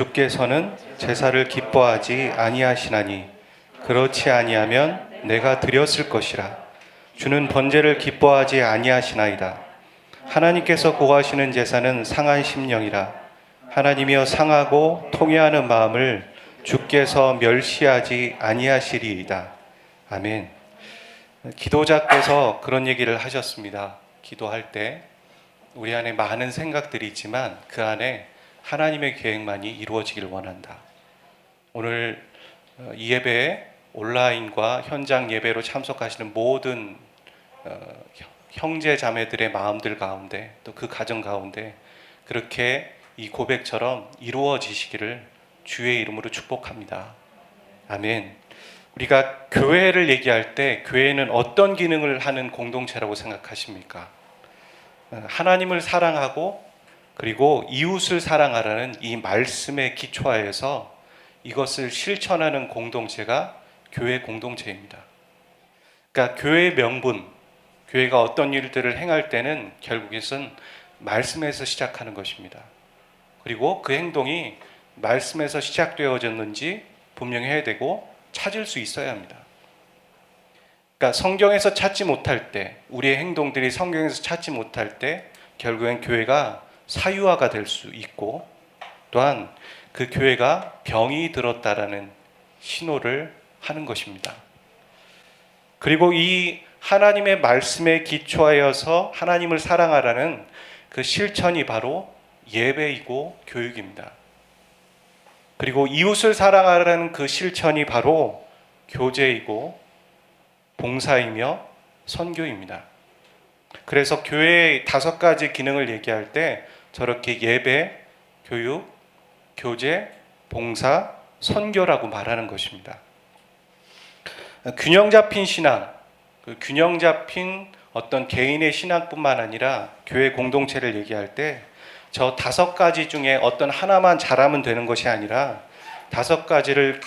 주께서는 제사를 기뻐하지 아니하시나니 그렇지 아니하면 내가 드렸을 것이라. 주는 번제를 기뻐하지 아니하시나이다. 하나님께서 고하시는 제사는 상한 심령이라. 하나님이여 상하고 통회하는 마음을 주께서 멸시하지 아니하시리이다. 아멘. 기도자께서 그런 얘기를 하셨습니다. 기도할 때 우리 안에 많은 생각들이 있지만 그 안에 하나님의 계획만이 이루어지길 원한다. 오늘 이 예배에 온라인과 현장 예배로 참석하시는 모든 형제 자매들의 마음들 가운데 또 그 가정 가운데 그렇게 이 고백처럼 이루어지시기를 주의 이름으로 축복합니다. 아멘. 우리가 교회를 얘기할 때 교회는 어떤 기능을 하는 공동체라고 생각하십니까? 하나님을 사랑하고 그리고 이웃을 사랑하라는 이 말씀의 기초하에서 이것을 실천하는 공동체가 교회 공동체입니다. 그러니까 교회의 명분, 교회가 어떤 일들을 행할 때는 결국에는 말씀에서 시작하는 것입니다. 그리고 그 행동이 말씀에서 시작되어졌는지 분명히 해야 되고 찾을 수 있어야 합니다. 그러니까 성경에서 찾지 못할 때, 우리의 행동들이 성경에서 찾지 못할 때 결국엔 교회가 사유화가 될 수 있고 또한 그 교회가 병이 들었다라는 신호를 하는 것입니다. 그리고 이 하나님의 말씀에 기초하여서 하나님을 사랑하라는 그 실천이 바로 예배이고 교육입니다. 그리고 이웃을 사랑하라는 그 실천이 바로 교제이고 봉사이며 선교입니다. 그래서 교회의 5가지 기능을 얘기할 때 저렇게 예배, 교육, 교제, 봉사, 선교라고 말하는 것입니다. 균형 잡힌 신앙, 그 균형 잡힌 어떤 개인의 신앙뿐만 아니라 교회 공동체를 얘기할 때 저 5가지 중에 어떤 하나만 잘하면 되는 것이 아니라 5가지를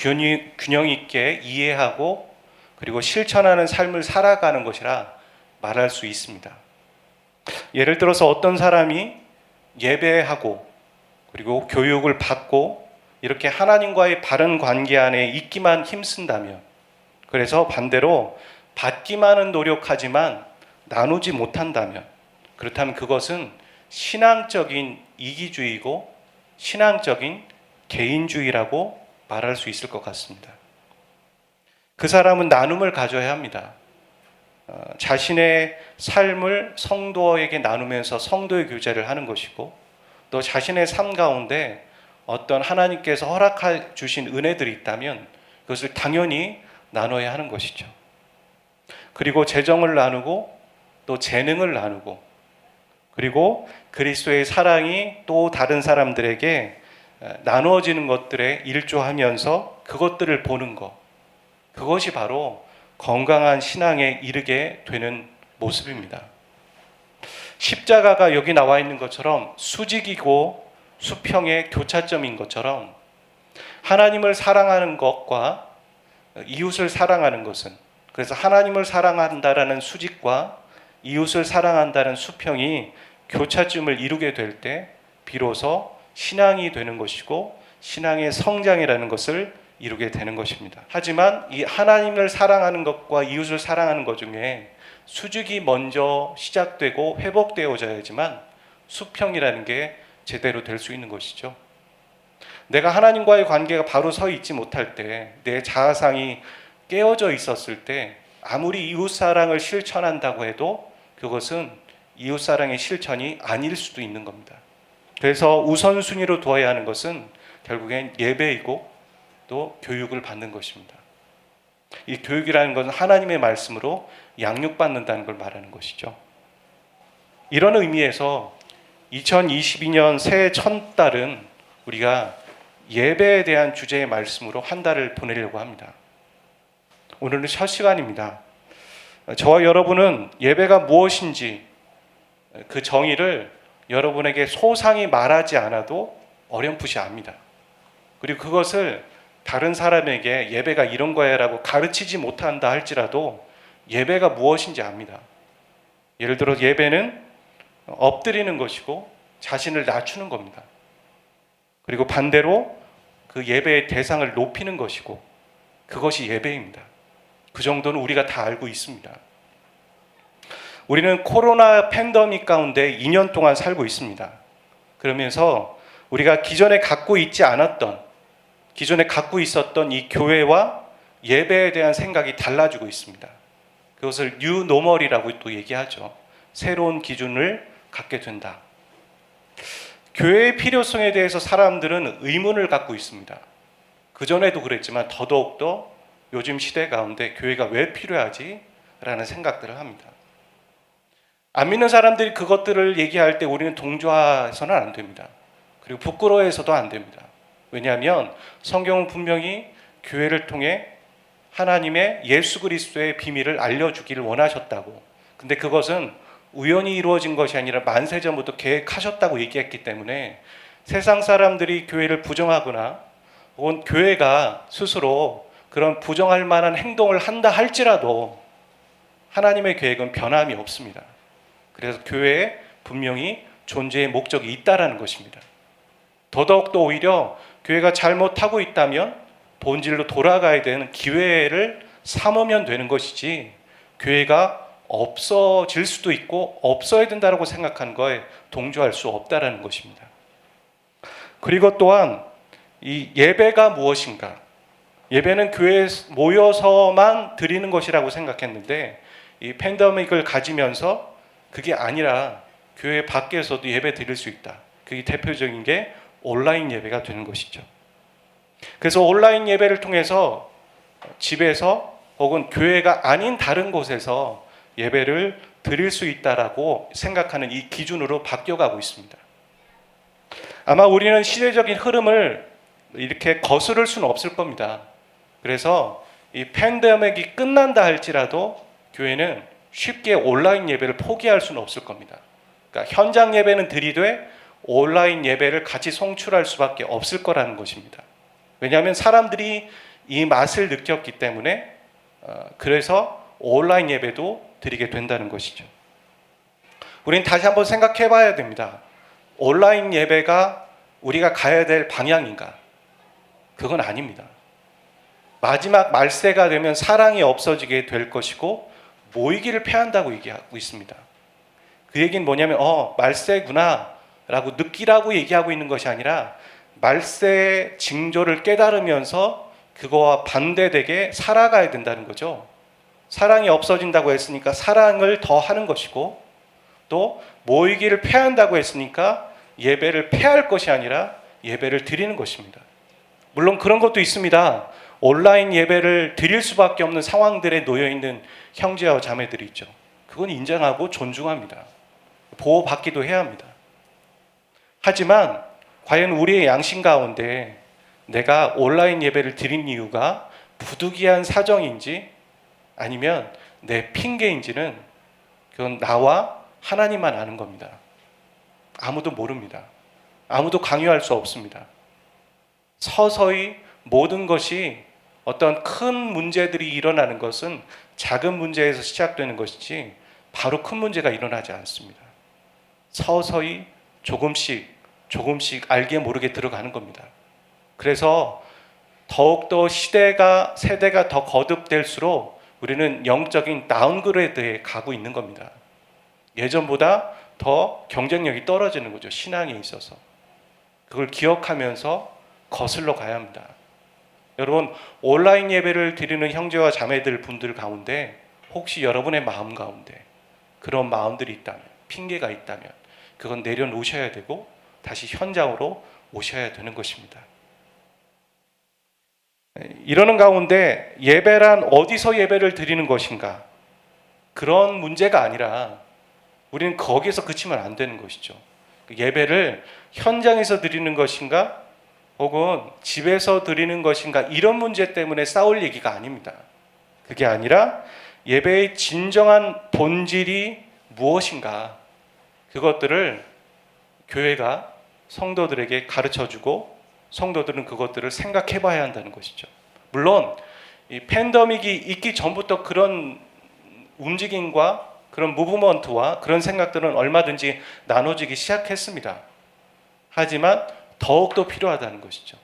균형 있게 이해하고 그리고 실천하는 삶을 살아가는 것이라 말할 수 있습니다. 예를 들어서 어떤 사람이 예배하고 그리고 교육을 받고 이렇게 하나님과의 바른 관계 안에 있기만 힘쓴다면, 그래서 반대로 받기만은 노력하지만 나누지 못한다면, 그렇다면 그것은 신앙적인 이기주의고 신앙적인 개인주의라고 말할 수 있을 것 같습니다. 그 사람은 나눔을 가져야 합니다. 자신의 삶을 성도에게 나누면서 성도의 교제를 하는 것이고 또 자신의 삶 가운데 어떤 하나님께서 허락해 주신 은혜들이 있다면 그것을 당연히 나눠야 하는 것이죠. 그리고 재정을 나누고 또 재능을 나누고 그리고 그리스도의 사랑이 또 다른 사람들에게 나누어지는 것들에 일조하면서 그것들을 보는 것, 그것이 바로 건강한 신앙에 이르게 되는 모습입니다. 십자가가 여기 나와 있는 것처럼 수직이고 수평의 교차점인 것처럼 하나님을 사랑하는 것과 이웃을 사랑하는 것은, 그래서 하나님을 사랑한다라는 수직과 이웃을 사랑한다는 수평이 교차점을 이루게 될 때 비로소 신앙이 되는 것이고 신앙의 성장이라는 것을 이루게 되는 것입니다. 하지만 이 하나님을 사랑하는 것과 이웃을 사랑하는 것 중에 수직이 먼저 시작되고 회복되어져야지만 수평이라는 게 제대로 될 수 있는 것이죠. 내가 하나님과의 관계가 바로 서 있지 못할 때, 내 자아상이 깨어져 있었을 때 아무리 이웃사랑을 실천한다고 해도 그것은 이웃사랑의 실천이 아닐 수도 있는 겁니다. 그래서 우선순위로 두어야 하는 것은 결국엔 예배이고 또 교육을 받는 것입니다. 이 교육이라는 것은 하나님의 말씀으로 양육받는다는 걸 말하는 것이죠. 이런 의미에서 2022년 새해 첫달은 우리가 예배에 대한 주제의 말씀으로 한 달을 보내려고 합니다. 오늘은 첫 시간입니다. 저와 여러분은 예배가 무엇인지 그 정의를 여러분에게 소상히 말하지 않아도 어렴풋이 압니다. 그리고 그것을 다른 사람에게 예배가 이런 거야 라고 가르치지 못한다 할지라도 예배가 무엇인지 압니다. 예를 들어 예배는 엎드리는 것이고 자신을 낮추는 겁니다. 그리고 반대로 그 예배의 대상을 높이는 것이고 그것이 예배입니다. 그 정도는 우리가 다 알고 있습니다. 우리는 코로나 팬데믹 가운데 2년 동안 살고 있습니다. 그러면서 우리가 기존에 갖고 있었던 이 교회와 예배에 대한 생각이 달라지고 있습니다. 그것을 뉴 노멀이라고 또 얘기하죠. 새로운 기준을 갖게 된다. 교회의 필요성에 대해서 사람들은 의문을 갖고 있습니다. 그전에도 그랬지만 더더욱더 요즘 시대 가운데 교회가 왜 필요하지? 라는 생각들을 합니다. 안 믿는 사람들이 그것들을 얘기할 때 우리는 동조해서는 안 됩니다. 그리고 부끄러워해서도 안 됩니다. 왜냐하면 성경은 분명히 교회를 통해 하나님의 예수 그리스도의 비밀을 알려주기를 원하셨다고. 근데 그것은 우연히 이루어진 것이 아니라 만세전부터 계획하셨다고 얘기했기 때문에 세상 사람들이 교회를 부정하거나 혹은 교회가 스스로 그런 부정할 만한 행동을 한다 할지라도 하나님의 계획은 변함이 없습니다. 그래서 교회에 분명히 존재의 목적이 있다라는 것입니다. 더더욱더 오히려 교회가 잘못하고 있다면 본질로 돌아가야 되는 기회를 삼으면 되는 것이지 교회가 없어질 수도 있고 없어야 된다고 생각하는 거에 동조할 수 없다라는 것입니다. 그리고 또한 이 예배가 무엇인가? 예배는 교회에 모여서만 드리는 것이라고 생각했는데 이 팬데믹을 가지면서 그게 아니라 교회 밖에서도 예배 드릴 수 있다. 그게 대표적인 게 온라인 예배가 되는 것이죠. 그래서 온라인 예배를 통해서 집에서 혹은 교회가 아닌 다른 곳에서 예배를 드릴 수 있다라고 생각하는 이 기준으로 바뀌어가고 있습니다. 아마 우리는 시대적인 흐름을 이렇게 거스를 수는 없을 겁니다. 그래서 이 팬데믹이 끝난다 할지라도 교회는 쉽게 온라인 예배를 포기할 수는 없을 겁니다. 그러니까 현장 예배는 드리되 온라인 예배를 같이 송출할 수밖에 없을 거라는 것입니다. 왜냐하면 사람들이 이 맛을 느꼈기 때문에 그래서 온라인 예배도 드리게 된다는 것이죠. 우리는 다시 한번 생각해 봐야 됩니다. 온라인 예배가 우리가 가야 될 방향인가? 그건 아닙니다. 마지막 말세가 되면 사랑이 없어지게 될 것이고 모이기를 패한다고 얘기하고 있습니다. 그 얘기는 뭐냐면 말세구나 라고 느끼라고 얘기하고 있는 것이 아니라 말세의 징조를 깨달으면서 그거와 반대되게 살아가야 된다는 거죠. 사랑이 없어진다고 했으니까 사랑을 더 하는 것이고 또 모이기를 패한다고 했으니까 예배를 패할 것이 아니라 예배를 드리는 것입니다. 물론 그런 것도 있습니다. 온라인 예배를 드릴 수밖에 없는 상황들에 놓여있는 형제와 자매들이 있죠. 그건 인정하고 존중합니다. 보호받기도 해야 합니다. 하지만 과연 우리의 양심 가운데 내가 온라인 예배를 드린 이유가 부득이한 사정인지 아니면 내 핑계인지는 그건 나와 하나님만 아는 겁니다. 아무도 모릅니다. 아무도 강요할 수 없습니다. 서서히 모든 것이 어떤 큰 문제들이 일어나는 것은 작은 문제에서 시작되는 것이지 바로 큰 문제가 일어나지 않습니다. 서서히 조금씩 알게 모르게 들어가는 겁니다. 그래서 더욱더 세대가 더 거듭될수록 우리는 영적인 다운그레이드에 가고 있는 겁니다. 예전보다 더 경쟁력이 떨어지는 거죠. 신앙에 있어서. 그걸 기억하면서 거슬러 가야 합니다. 여러분, 온라인 예배를 드리는 형제와 자매들 분들 가운데 혹시 여러분의 마음 가운데 그런 마음들이 있다면, 핑계가 있다면 그건 내려놓으셔야 되고 다시 현장으로 오셔야 되는 것입니다. 이러는 가운데 예배란 어디서 예배를 드리는 것인가? 그런 문제가 아니라 우리는 거기에서 그치면 안 되는 것이죠. 예배를 현장에서 드리는 것인가? 혹은 집에서 드리는 것인가? 이런 문제 때문에 싸울 얘기가 아닙니다. 그게 아니라 예배의 진정한 본질이 무엇인가? 그것들을 교회가 성도들에게 가르쳐주고 성도들은 그것들을 생각해 봐야 한다는 것이죠. 물론 이 팬데믹이 있기 전부터 그런 움직임과 그런 무브먼트와 그런 생각들은 얼마든지 나눠지기 시작했습니다. 하지만 더욱더 필요하다는 것이죠.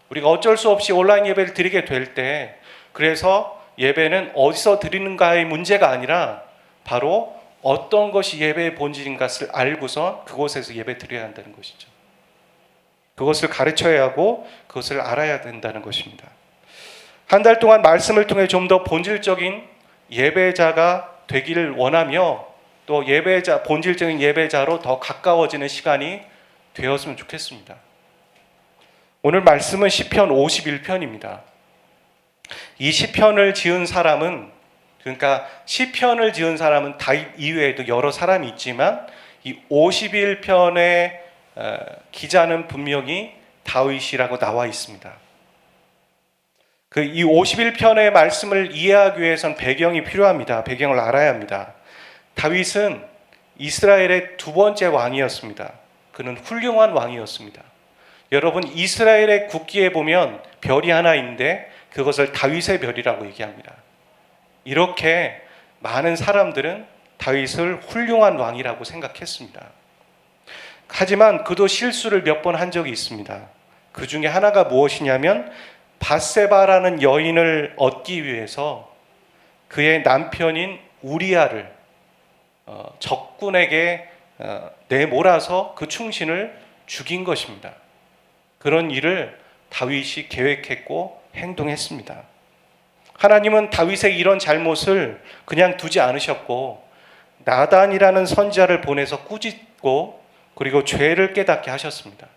우리가 어쩔 수 없이 온라인 예배를 드리게 될 때, 그래서 예배는 어디서 드리는가의 문제가 아니라 바로 어떤 것이 예배의 본질인 것을 알고서 그곳에서 예배 드려야 한다는 것이죠. 그것을 가르쳐야 하고 그것을 알아야 된다는 것입니다. 한 달 동안 말씀을 통해 좀 더 본질적인 예배자가 되기를 원하며, 또 예배자, 본질적인 예배자로 더 가까워지는 시간이 되었으면 좋겠습니다. 오늘 말씀은 시편 51편입니다. 이 시편을 지은 사람은, 그러니까 시편을 지은 사람은 다윗 이외에도 여러 사람이 있지만 이 51편의 기자는 분명히 다윗이라고 나와 있습니다. 이 51편의 말씀을 이해하기 위해선 배경이 필요합니다. 배경을 알아야 합니다. 다윗은 이스라엘의 두 번째 왕이었습니다. 그는 훌륭한 왕이었습니다. 여러분, 이스라엘의 국기에 보면 별이 하나 있는데 그것을 다윗의 별이라고 얘기합니다. 이렇게 많은 사람들은 다윗을 훌륭한 왕이라고 생각했습니다. 하지만 그도 실수를 몇 번 한 적이 있습니다. 그 중에 하나가 무엇이냐면 밧세바라는 여인을 얻기 위해서 그의 남편인 우리아를 적군에게 내몰아서 그 충신을 죽인 것입니다. 그런 일을 다윗이 계획했고 행동했습니다. 하나님은 다윗의 이런 잘못을 그냥 두지 않으셨고 나단이라는 선지자를 보내서 꾸짖고 그리고 죄를 깨닫게 하셨습니다.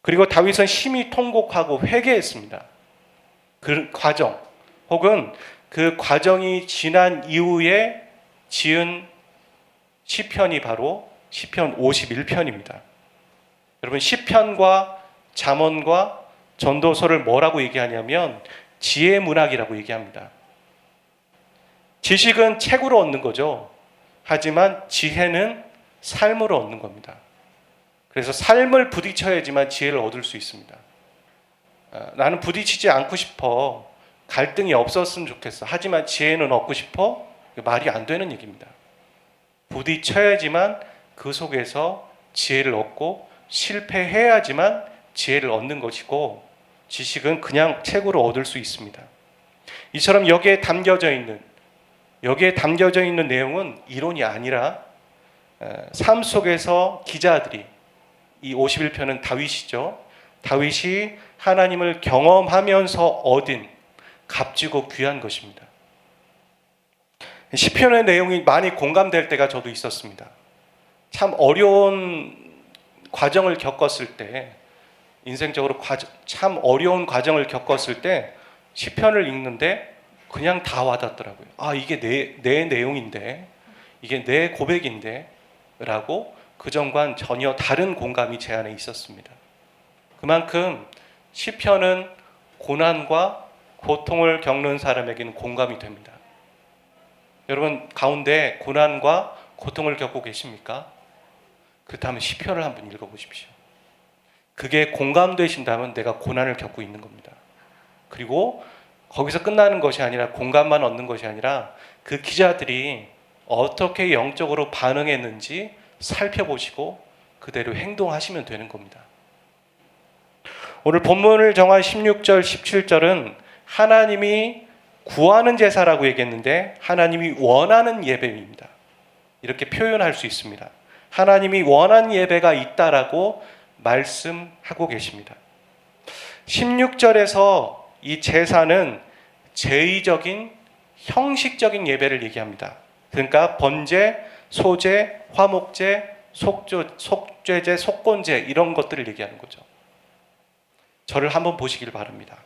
그리고 다윗은 심히 통곡하고 회개했습니다. 그 과정 혹은 그 과정이 지난 이후에 지은 시편이 바로 시편 51편입니다. 여러분, 시편과 잠언과 전도서를 뭐라고 얘기하냐면 지혜 문학이라고 얘기합니다. 지식은 책으로 얻는 거죠. 하지만 지혜는 삶으로 얻는 겁니다. 그래서 삶을 부딪혀야지만 지혜를 얻을 수 있습니다. 나는 부딪히지 않고 싶어. 갈등이 없었으면 좋겠어. 하지만 지혜는 얻고 싶어. 말이 안 되는 얘기입니다. 부딪혀야지만 그 속에서 지혜를 얻고 실패해야지만 지혜를 얻는 것이고 지식은 그냥 책으로 얻을 수 있습니다. 이처럼 여기에 담겨져 있는 내용은 이론이 아니라 삶 속에서 기자들이, 이 51편은 다윗이죠. 다윗이 하나님을 경험하면서 얻은 값지고 귀한 것입니다. 시편의 내용이 많이 공감될 때가 저도 있었습니다. 참 어려운 과정을 겪었을 때, 인생적으로 참 어려운 과정을 겪었을 때 시편을 읽는데 그냥 다 와닿더라고요. 아, 이게 내 내용인데, 이게 내 고백인데 라고 그전과는 전혀 다른 공감이 제 안에 있었습니다. 그만큼 시편은 고난과 고통을 겪는 사람에게는 공감이 됩니다. 여러분 가운데 고난과 고통을 겪고 계십니까? 그렇다면 시편을 한번 읽어보십시오. 그게 공감되신다면 내가 고난을 겪고 있는 겁니다. 그리고 거기서 끝나는 것이 아니라, 공감만 얻는 것이 아니라 그 기자들이 어떻게 영적으로 반응했는지 살펴보시고 그대로 행동하시면 되는 겁니다. 오늘 본문을 정한 16절, 17절은 하나님이 구하는 제사라고 얘기했는데 하나님이 원하는 예배입니다. 이렇게 표현할 수 있습니다. 하나님이 원하는 예배가 있다라고 말씀하고 계십니다. 16절에서 이 제사는 제의적인 형식적인 예배를 얘기합니다. 그러니까 번제, 소제, 화목제, 속죄제, 속건제 이런 것들을 얘기하는 거죠. 저를 한번 보시길 바랍니다.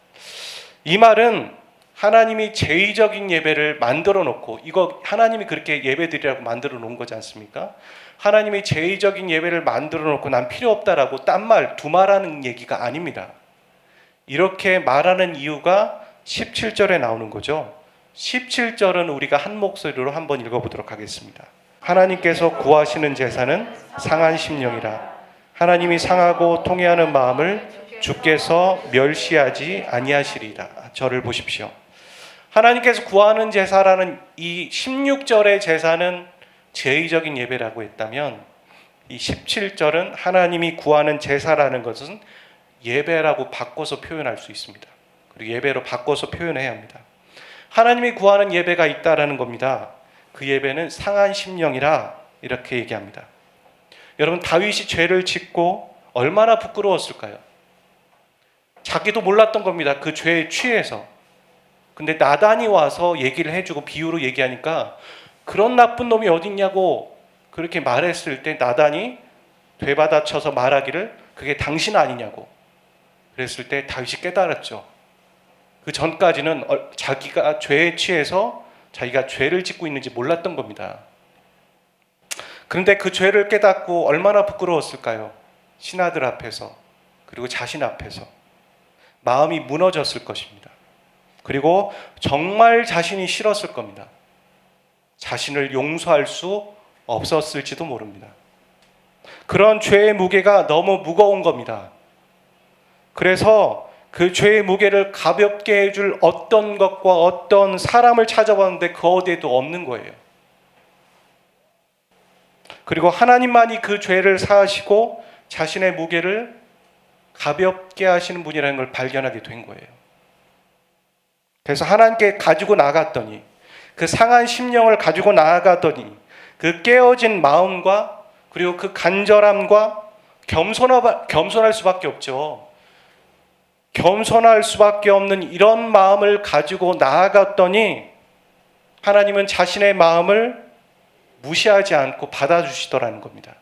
이 말은 하나님이 제의적인 예배를 만들어 놓고, 이거 하나님이 그렇게 예배 드리라고 만들어 놓은 거지 않습니까? 하나님이 제의적인 예배를 만들어 놓고 난 필요 없다라고 딴 말, 두말하는 얘기가 아닙니다. 이렇게 말하는 이유가 17절에 나오는 거죠. 17절은 우리가 한 목소리로 한번 읽어보도록 하겠습니다. 하나님께서 구하시는 제사는 상한 심령이라. 하나님이 상하고 통회하는 마음을 주께서 멸시하지 아니하시리라. 저를 보십시오. 하나님께서 구하는 제사라는 이 16절의 제사는 제의적인 예배라고 했다면, 이 17절은 하나님이 구하는 제사라는 것은 예배라고 바꿔서 표현할 수 있습니다. 그리고 예배로 바꿔서 표현해야 합니다. 하나님이 구하는 예배가 있다라는 겁니다. 그 예배는 상한 심령이라 이렇게 얘기합니다. 여러분, 다윗이 죄를 짓고 얼마나 부끄러웠을까요? 자기도 몰랐던 겁니다. 그 죄에 취해서. 근데 나단이 와서 얘기를 해주고 비유로 얘기하니까 그런 나쁜 놈이 어딨냐고 그렇게 말했을 때 나단이 되받아쳐서 말하기를 그게 당신 아니냐고 그랬을 때 다윗이 깨달았죠. 그 전까지는 자기가 죄에 취해서 자기가 죄를 짓고 있는지 몰랐던 겁니다. 그런데 그 죄를 깨닫고 얼마나 부끄러웠을까요? 신하들 앞에서, 그리고 자신 앞에서 마음이 무너졌을 것입니다. 그리고 정말 자신이 싫었을 겁니다. 자신을 용서할 수 없었을지도 모릅니다. 그런 죄의 무게가 너무 무거운 겁니다. 그래서 그 죄의 무게를 가볍게 해줄 어떤 것과 어떤 사람을 찾아봤는데 그 어디에도 없는 거예요. 그리고 하나님만이 그 죄를 사하시고 자신의 무게를 가볍게 하시는 분이라는 걸 발견하게 된 거예요. 그래서 하나님께 가지고 나갔더니, 그 상한 심령을 가지고 나아가더니 그 깨어진 마음과 그리고 그 간절함과 겸손할 수밖에 없죠. 겸손할 수밖에 없는 이런 마음을 가지고 나아갔더니 하나님은 자신의 마음을 무시하지 않고 받아주시더라는 겁니다.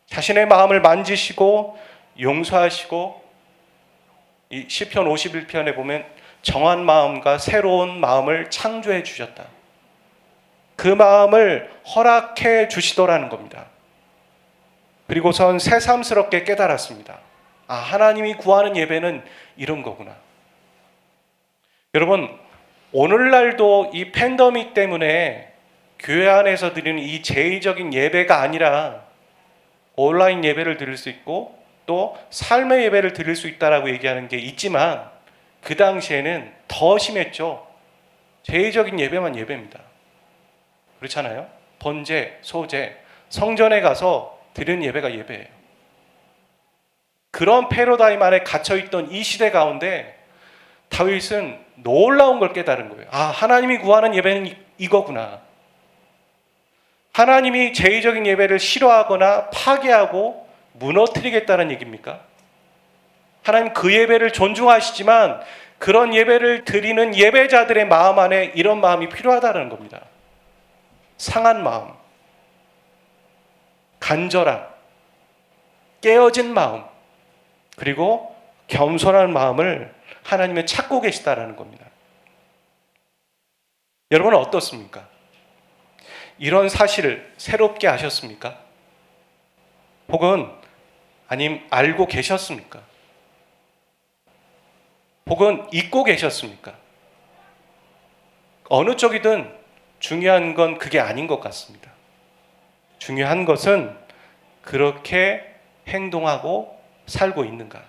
자신의 마음을 만지시고 용서하시고, 이 시편 51편에 보면 정한 마음과 새로운 마음을 창조해 주셨다. 그 마음을 허락해 주시더라는 겁니다. 그리고선 새삼스럽게 깨달았습니다. 아, 하나님이 구하는 예배는 이런 거구나. 여러분, 오늘날도 이 팬데믹 때문에 교회 안에서 드리는 이 제의적인 예배가 아니라 온라인 예배를 드릴 수 있고 또 삶의 예배를 드릴 수 있다라고 얘기하는 게 있지만, 그 당시에는 더 심했죠. 제의적인 예배만 예배입니다. 그렇잖아요. 번제, 소제, 성전에 가서 드리는 예배가 예배예요. 그런 패러다임 안에 갇혀있던 이 시대 가운데 다윗은 놀라운 걸 깨달은 거예요. 아, 하나님이 구하는 예배는 이거구나. 하나님이 제의적인 예배를 싫어하거나 파괴하고 무너뜨리겠다는 얘기입니까? 하나님 그 예배를 존중하시지만 그런 예배를 드리는 예배자들의 마음 안에 이런 마음이 필요하다는 겁니다. 상한 마음, 간절함, 깨어진 마음, 그리고 겸손한 마음을 하나님은 찾고 계시다라는 겁니다. 여러분은 어떻습니까? 이런 사실을 새롭게 아셨습니까? 혹은 아님 알고 계셨습니까? 혹은 잊고 계셨습니까? 어느 쪽이든 중요한 건 그게 아닌 것 같습니다. 중요한 것은 그렇게 행동하고 살고 있는가.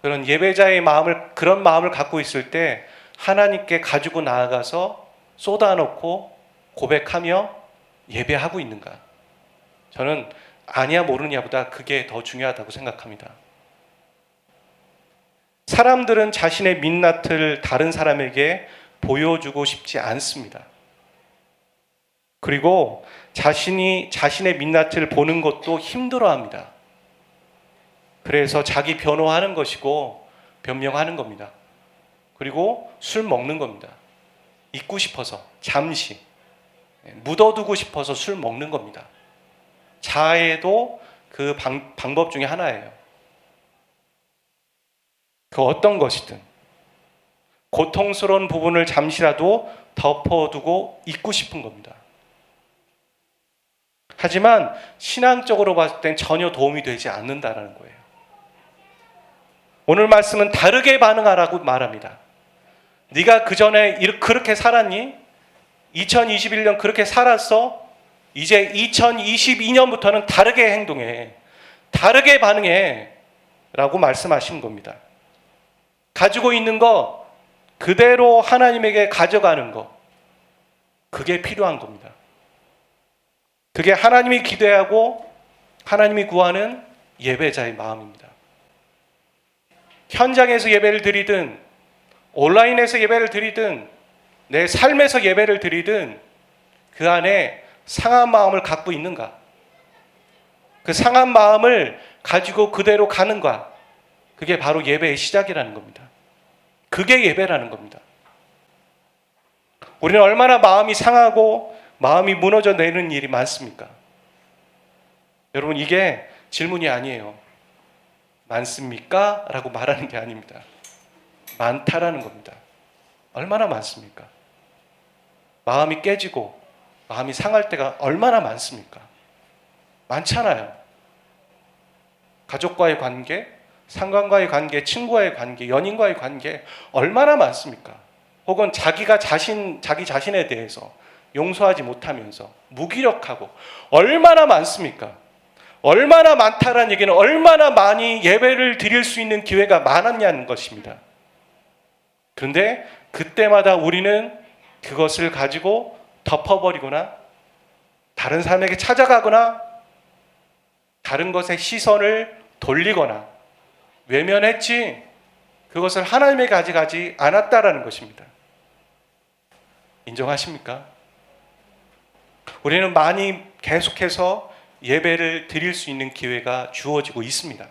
그런 예배자의 마음을, 그런 마음을 갖고 있을 때 하나님께 가지고 나아가서 쏟아놓고 고백하며 예배하고 있는가. 저는 아니야 모르냐보다 그게 더 중요하다고 생각합니다. 사람들은 자신의 민낯을 다른 사람에게 보여주고 싶지 않습니다. 그리고 자신이 자신의 민낯을 보는 것도 힘들어합니다. 그래서 자기 변호하는 것이고 변명하는 겁니다. 그리고 술 먹는 겁니다. 잊고 싶어서, 잠시 묻어두고 싶어서 술 먹는 겁니다. 자해도 그 방법 중에 하나예요. 그 어떤 것이든 고통스러운 부분을 잠시라도 덮어두고 잊고 싶은 겁니다. 하지만 신앙적으로 봤을 땐 전혀 도움이 되지 않는다는 거예요. 오늘 말씀은 다르게 반응하라고 말합니다. 네가 그전에 그렇게 살았니? 2021년 그렇게 살았어? 이제 2022년부터는 다르게 행동해. 다르게 반응해. 라고 말씀하신 겁니다. 가지고 있는 거 그대로 하나님에게 가져가는 거, 그게 필요한 겁니다. 그게 하나님이 기대하고 하나님이 구하는 예배자의 마음입니다. 현장에서 예배를 드리든 온라인에서 예배를 드리든 내 삶에서 예배를 드리든 그 안에 상한 마음을 갖고 있는가? 그 상한 마음을 가지고 그대로 가는가? 그게 바로 예배의 시작이라는 겁니다. 그게 예배라는 겁니다. 우리는 얼마나 마음이 상하고 마음이 무너져 내리는 일이 많습니까? 여러분, 이게 질문이 아니에요. 많습니까? 라고 말하는 게 아닙니다. 많다라는 겁니다. 얼마나 많습니까? 마음이 깨지고 마음이 상할 때가 얼마나 많습니까? 많잖아요. 가족과의 관계, 상관과의 관계, 친구와의 관계, 연인과의 관계 얼마나 많습니까? 혹은 자기 자신에 대해서 용서하지 못하면서 무기력하고 얼마나 많습니까? 얼마나 많다라는 얘기는 얼마나 많이 예배를 드릴 수 있는 기회가 많았냐는 것입니다. 그런데 그때마다 우리는 그것을 가지고 덮어버리거나 다른 사람에게 찾아가거나 다른 것에 시선을 돌리거나 외면했지 그것을 하나님에 가져가지 않았다라는 것입니다. 인정하십니까? 우리는 많이 계속해서 예배를 드릴 수 있는 기회가 주어지고 있습니다.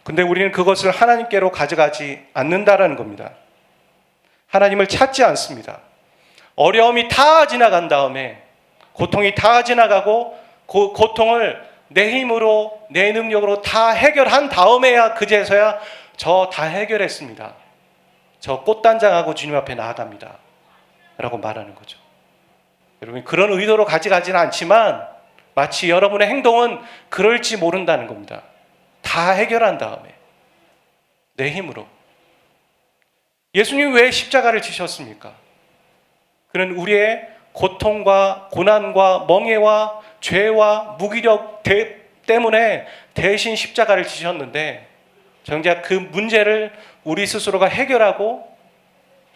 근데 우리는 그것을 하나님께로 가져가지 않는다라는 겁니다. 하나님을 찾지 않습니다. 어려움이 다 지나간 다음에 고통이 다 지나가고 그 고통을 내 힘으로 내 능력으로 다 해결한 다음에야 그제서야 저 다 해결했습니다. 저 꽃단장하고 주님 앞에 나아갑니다. 라고 말하는 거죠. 여러분, 그런 의도로 가져가지는 않지만 마치 여러분의 행동은 그럴지 모른다는 겁니다. 다 해결한 다음에 내 힘으로. 예수님이 왜 십자가를 지셨습니까? 그는 우리의 고통과 고난과 멍해와 죄와 무기력 때문에 대신 십자가를 지셨는데 정작 그 문제를 우리 스스로가 해결하고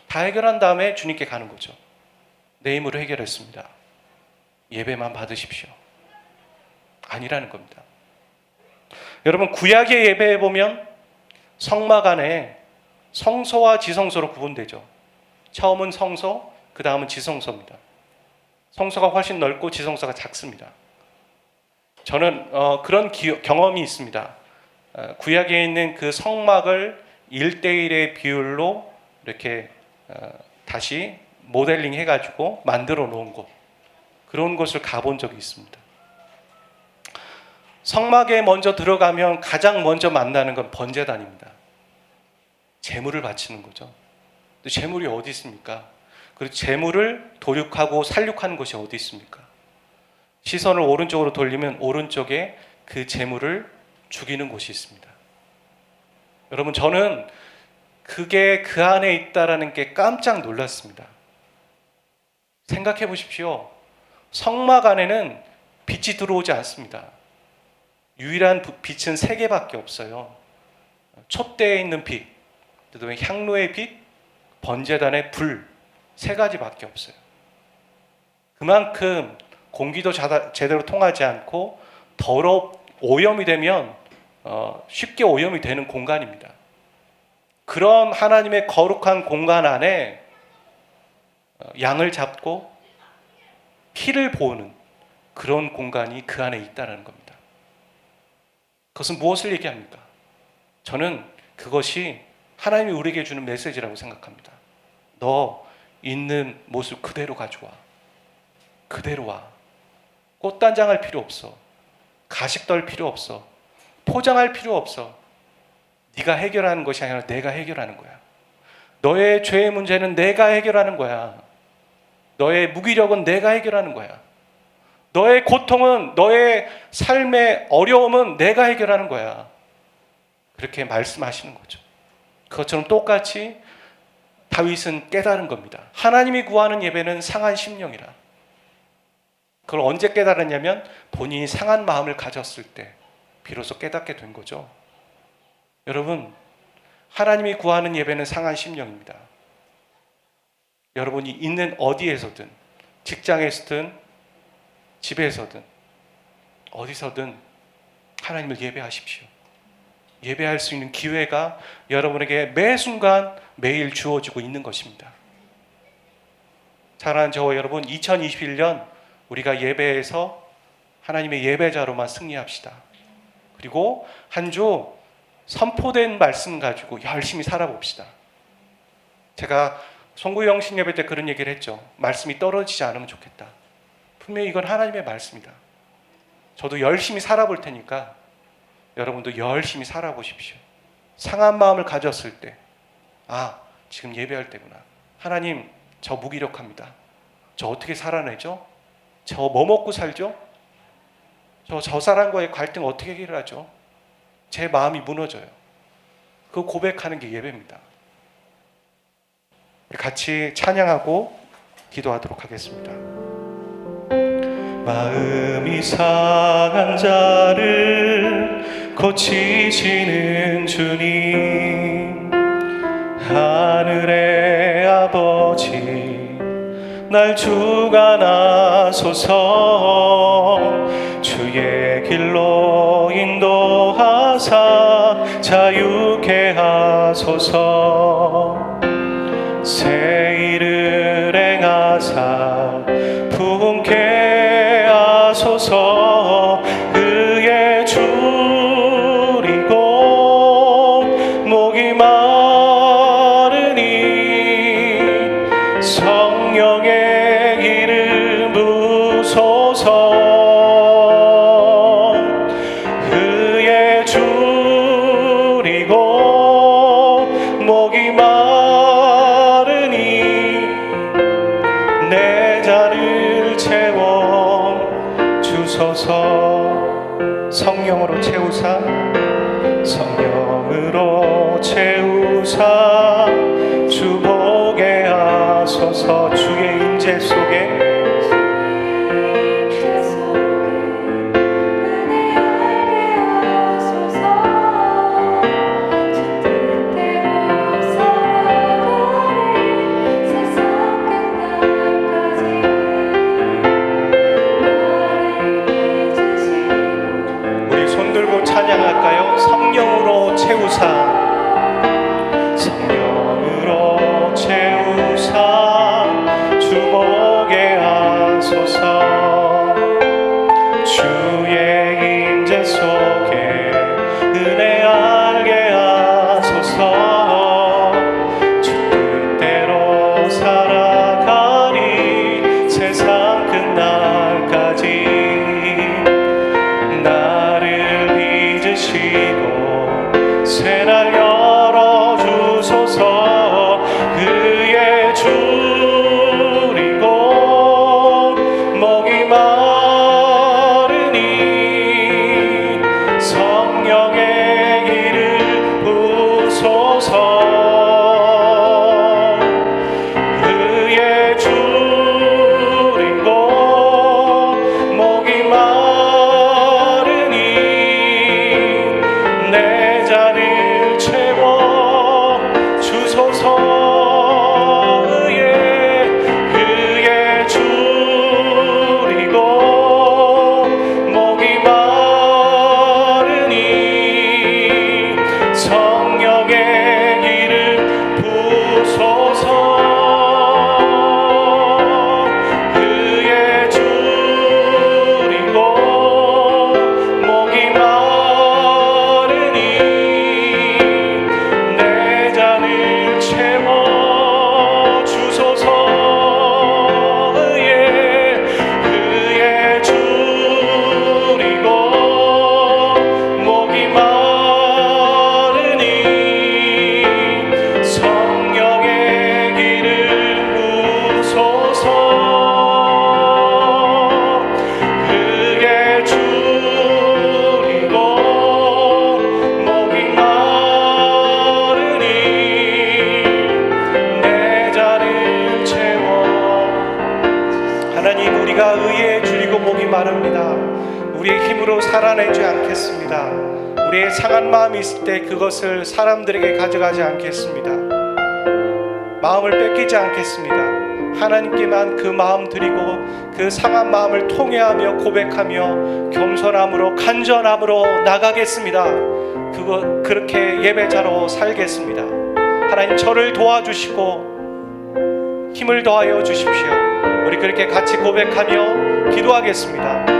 다 해결한 다음에 주님께 가는 거죠. 내 힘으로 해결했습니다. 예배만 받으십시오. 아니라는 겁니다. 여러분, 구약의 예배에 보면 성막 안에 성소와 지성소로 구분되죠. 처음은 성소, 그 다음은 지성소입니다. 성소가 훨씬 넓고 지성소가 작습니다. 저는 그런 경험이 있습니다. 구약에 있는 그 성막을 1:1의 비율로 이렇게 다시 모델링 해가지고 만들어 놓은 곳, 그런 곳을 가본 적이 있습니다. 성막에 먼저 들어가면 가장 먼저 만나는 건 번제단입니다. 제물을 바치는 거죠. 근데 제물이 어디 있습니까? 그리고 제물을 도륙하고 살육하는 것이 어디 있습니까? 시선을 오른쪽으로 돌리면 오른쪽에 그 제물을 죽이는 곳이 있습니다. 여러분, 저는 그게 그 안에 있다라는 게 깜짝 놀랐습니다. 생각해 보십시오. 성막 안에는 빛이 들어오지 않습니다. 유일한 빛은 3개밖에 없어요. 촛대에 있는 빛, 그다음에 향로의 빛, 번제단의 불, 3가지밖에 없어요. 그만큼 공기도 제대로 통하지 않고 오염이 되면 쉽게 오염이 되는 공간입니다. 그런 하나님의 거룩한 공간 안에 양을 잡고 피를 보는 그런 공간이 그 안에 있다는 겁니다. 그것은 무엇을 얘기합니까? 저는 그것이 하나님이 우리에게 주는 메시지라고 생각합니다. 너 있는 모습 그대로 가져와. 그대로 와. 꽃단장할 필요 없어. 가식 떨 필요 없어. 포장할 필요 없어. 네가 해결하는 것이 아니라 내가 해결하는 거야. 너의 죄의 문제는 내가 해결하는 거야. 너의 무기력은 내가 해결하는 거야. 너의 고통은, 너의 삶의 어려움은 내가 해결하는 거야. 그렇게 말씀하시는 거죠. 그것처럼 똑같이 다윗은 깨달은 겁니다. 하나님이 구하는 예배는 상한 심령이라. 그걸 언제 깨달았냐면 본인이 상한 마음을 가졌을 때 비로소 깨닫게 된 거죠. 여러분, 하나님이 구하는 예배는 상한 심령입니다. 여러분이 있는 어디에서든, 직장에서든 집에서든 어디서든 하나님을 예배하십시오. 예배할 수 있는 기회가 여러분에게 매 순간 매일 주어지고 있는 것입니다. 사랑하는 저와 여러분, 2021년 우리가 예배에서 하나님의 예배자로만 승리합시다. 그리고 한 주 선포된 말씀 가지고 열심히 살아봅시다. 제가 송구영신 예배 때 그런 얘기를 했죠. 말씀이 떨어지지 않으면 좋겠다. 분명히 이건 하나님의 말씀이다. 저도 열심히 살아볼 테니까 여러분도 열심히 살아보십시오. 상한 마음을 가졌을 때, 지금 예배할 때구나. 하나님, 저 무기력합니다. 저 어떻게 살아내죠? 저 뭐 먹고 살죠? 저 사람과의 갈등 어떻게 해결하죠? 제 마음이 무너져요. 그 고백하는 게 예배입니다. 같이 찬양하고 기도하도록 하겠습니다. 마음이 상한 자를 고치시는 주님, 하늘의 아버지 날 주관하소서. 주의 길로 인도하사 자유케 하소서. 새 일을 행하사 부흥케 하소서. 그의 줄이고 목이 마르니 성령의 기름 부소서. 그의 줄이고 목이 마르니 내 잔을 채워 주소서. 성령으로 채우사, 성령으로 채우사 주 보게 하소서. 주의 임재 속에 찬양할까요? 성령으로 채우사, 성령으로 채우사 주 보게 하소서. 주의 임재 속에 은혜 알게 하소서. 주 뜻대로 살아가리 세상 끝날까지. 새날 열어주소서. 그의 줄이고 목이 마르니 성령의 길을 부소서. 그의 줄이고 목이 마르니 내 잔을 채워 주소서. 그의 줄이고 목이 마르니 성령의 길을 부소서. 그의 줄이고 목이 마르니 내 잔을 채워 주소서. 그의 줄이고 목이 마르니 성령의 길을 부소서. 그의 줄이고 목이 마르니 내 잔을 채워. 하나님, 우리가 의에 줄이고 목이 마릅니다. 우리의 힘으로 살아내지 않겠습니다. 우리의 상한 마음이 있을 때 그것을 사람들에게 가져가지 않겠습니다. 마음을 뺏기지 않겠습니다. 하나님께만 그 마음 드리고 그 상한 마음을 통회하며 고백하며 겸손함으로 간절함으로 나가겠습니다. 그렇게 예배자로 살겠습니다. 하나님 저를 도와주시고 힘을 더하여 주십시오. 우리 그렇게 같이 고백하며 기도하겠습니다.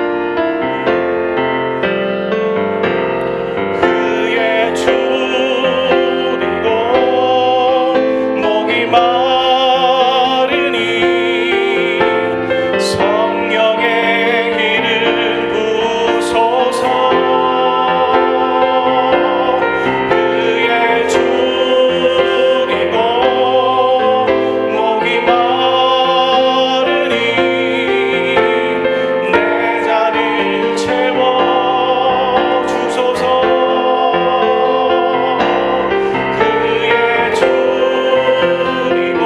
주리고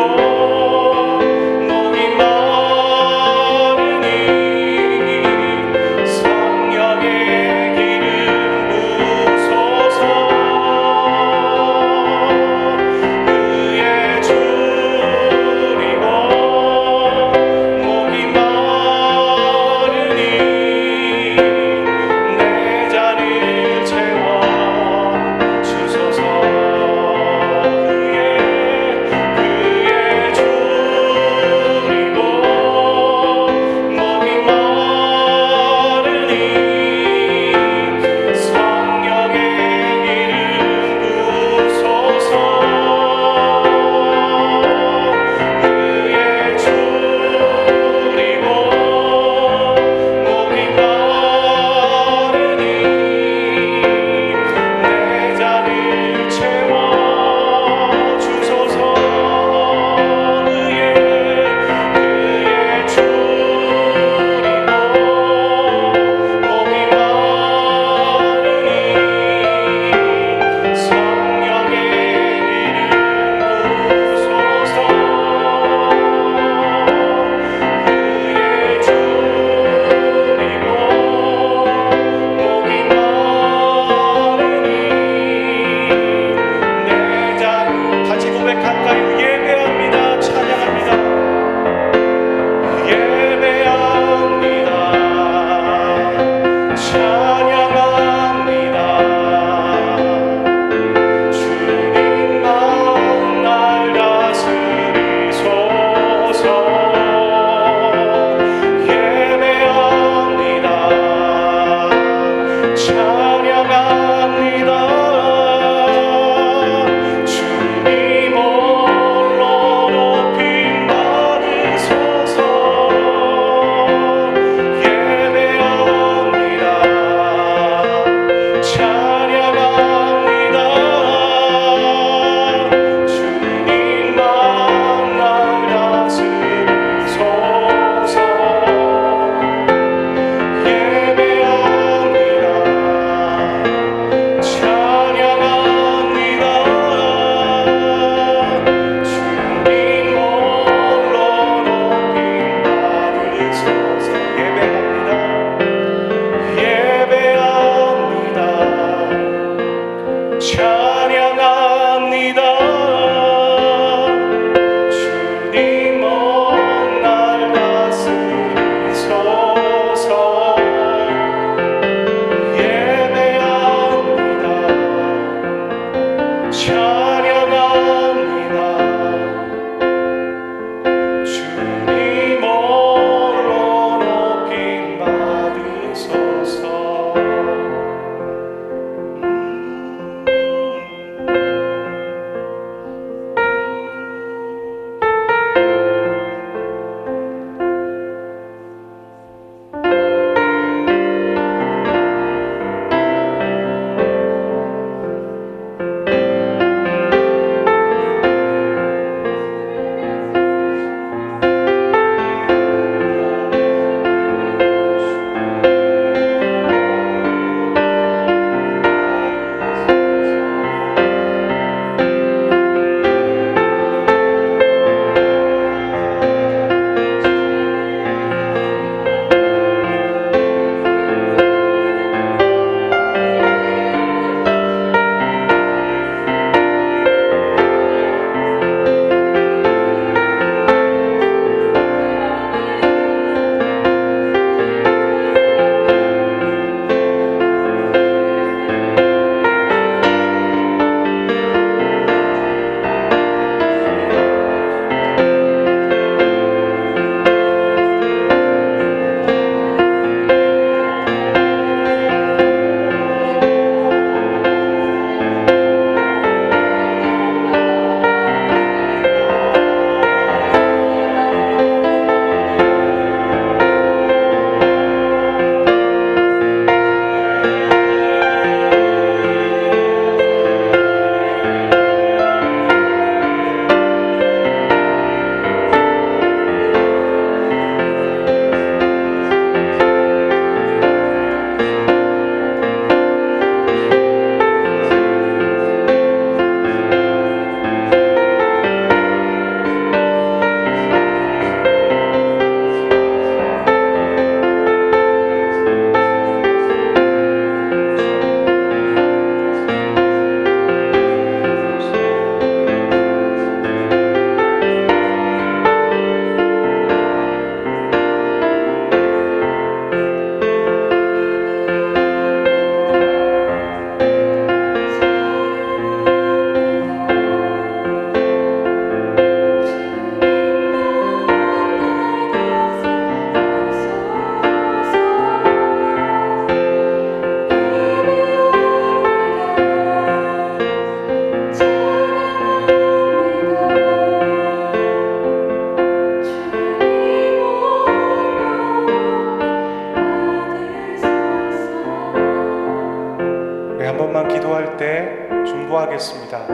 기도하겠습니다.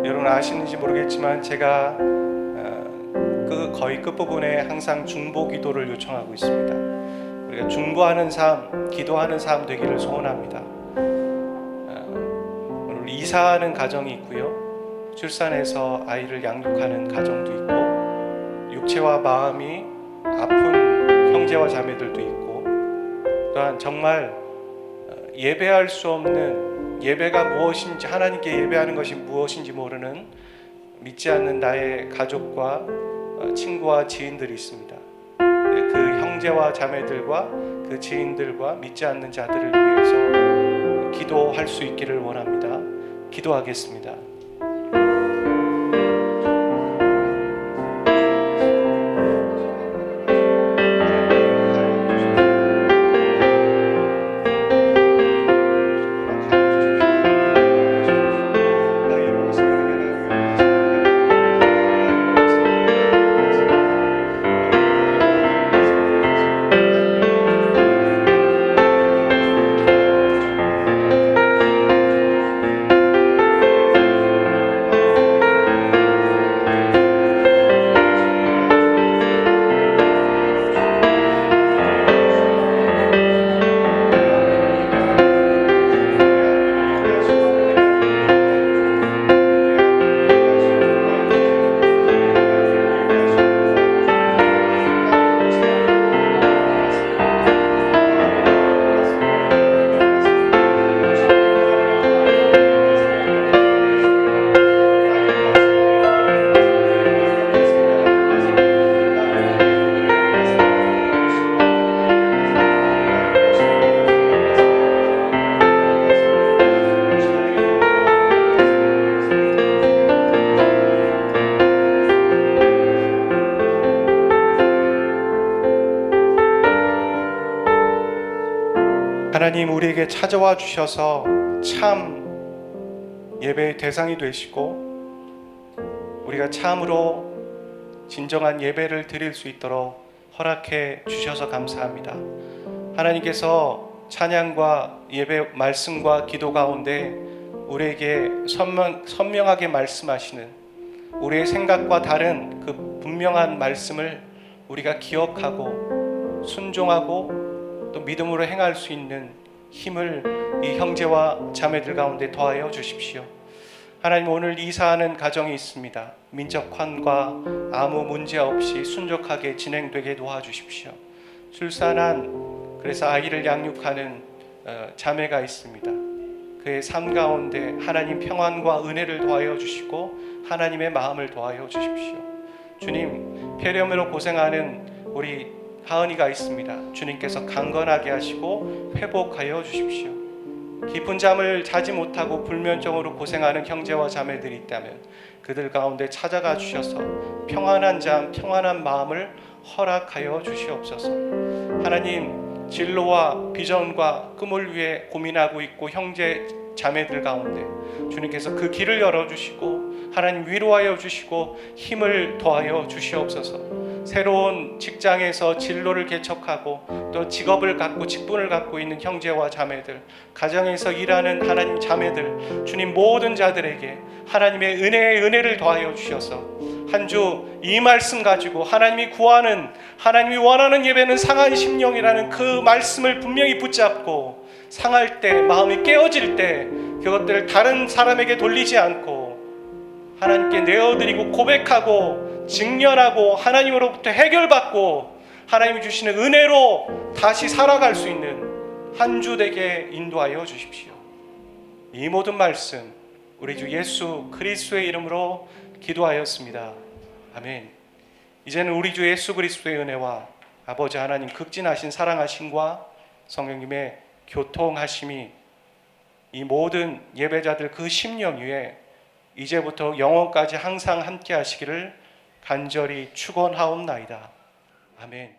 여러분 아시는지 모르겠지만 제가 거의 끝부분에 항상 중보 기도를 요청하고 있습니다. 우리가 중보하는 삶, 기도하는 삶 되기를 소원합니다. 오늘 이사하는 가정이 있고요, 출산해서 아이를 양육하는 가정도 있고, 육체와 마음이 아픈 형제와 자매들도 있고, 또한 정말 예배할 수 없는, 예배가 무엇인지, 하나님께 예배하는 것이 무엇인지 모르는 믿지 않는 나의 가족과 친구와 지인들이 있습니다. 그 형제와 자매들과 그 지인들과 믿지 않는 자들을 위해서 기도할 수 있기를 원합니다. 기도하겠습니다. 하나님, 우리에게 찾아와 주셔서 참 예배의 대상이 되시고 우리가 참으로 진정한 예배를 드릴 수 있도록 허락해 주셔서 감사합니다. 하나님께서 찬양과 예배, 말씀과 기도 가운데 우리에게 선명하게 말씀하시는, 우리의 생각과 다른 그 분명한 말씀을 우리가 기억하고 순종하고 또 믿음으로 행할 수 있는 힘을 이 형제와 자매들 가운데 더하여 주십시오. 하나님, 오늘 이사하는 가정이 있습니다. 민족환과 아무 문제 없이 순적하게 진행되게 도와주십시오. 출산한, 그래서 아이를 양육하는 자매가 있습니다. 그의 삶 가운데 하나님 평안과 은혜를 더하여 주시고 하나님의 마음을 더하여 주십시오. 주님, 폐렴으로 고생하는 우리 하은이가 있습니다. 주님께서 강건하게 하시고 회복하여 주십시오. 깊은 잠을 자지 못하고 불면증으로 고생하는 형제와 자매들이 있다면 그들 가운데 찾아가 주셔서 평안한 잠, 평안한 마음을 허락하여 주시옵소서. 하나님, 진로와 비전과 꿈을 위해 고민하고 있고 형제 자매들 가운데 주님께서 그 길을 열어주시고 하나님 위로하여 주시고 힘을 더하여 주시옵소서. 새로운 직장에서 진로를 개척하고 또 직업을 갖고 직분을 갖고 있는 형제와 자매들, 가정에서 일하는 하나님 자매들, 주님 모든 자들에게 하나님의 은혜를 더하여 주셔서 한 주 이 말씀 가지고 하나님이 구하는, 하나님이 원하는 예배는 상한 심령이라는 그 말씀을 분명히 붙잡고 상할 때, 마음이 깨어질 때 그것들을 다른 사람에게 돌리지 않고 하나님께 내어드리고 고백하고 직면하고 하나님으로부터 해결받고 하나님이 주시는 은혜로 다시 살아갈 수 있는 한 주 되게 인도하여 주십시오. 이 모든 말씀 우리 주 예수 그리스도의 이름으로 기도하였습니다. 아멘. 이제는 우리 주 예수 그리스도의 은혜와 아버지 하나님 극진하신 사랑하심과 성령님의 교통하심이 이 모든 예배자들 그 심령 위에 이제부터 영원까지 항상 함께 하시기를 간절히 축원하옵나이다. 아멘.